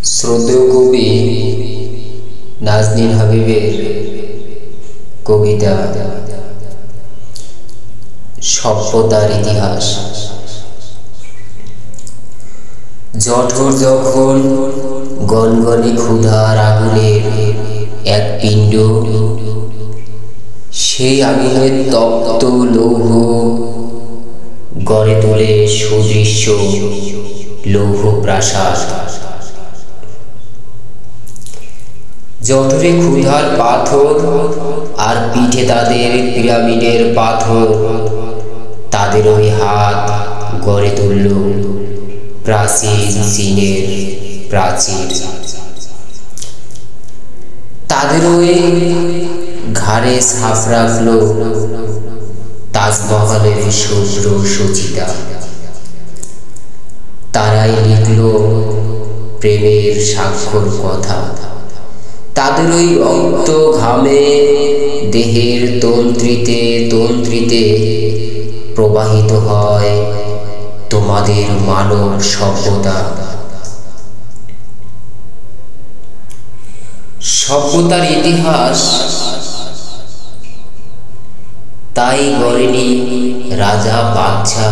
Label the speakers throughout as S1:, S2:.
S1: শ্রদ্ধেয় কবি নাজনীন হাবিবের কবিতা সভ্যতার ইতিহাস। জঠর যখন গনগনে ক্ষুধার আগুনের এক পিণ্ড, সেই আগুনের তপ্ত লৌহ গড়ে তোলে সুদৃশ্য লৌহ প্রাসাদ। জঠরে ক্ষুধার পাথর আর পিঠে তাদের পিরামিডের পাথর। তাদের ওই হাত গড়ে তুলল প্রাচীন চীনের প্রাচীর। তাদের ওই ঘাড়ে ছাপ রাখল তাজমহলের শুভ্র সুচিতা। তারাই লিখল প্রেমের স্বাক্ষর কথা। তাদের ওই রক্ত ঘামে দেহের তন্ত্রিতে তন্ত্রিতে প্রবাহিত হয় তোমাদের মানব সভ্যতা। সভ্যতার ইতিহাস তাই গড়েনি রাজা বাদশা,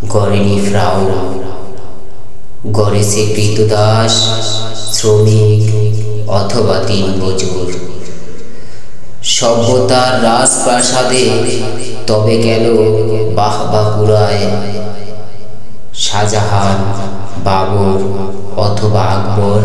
S1: গড়েনি ফ্রাউন, গড়েছে কৃতদাস, শ্রমিক অথবা দিনমজুর। সভ্যতার রাজপ্রাসাদে তবে গেল বাহবা কুড়ায় শাহজাহান, বাবর অথবা আকবর।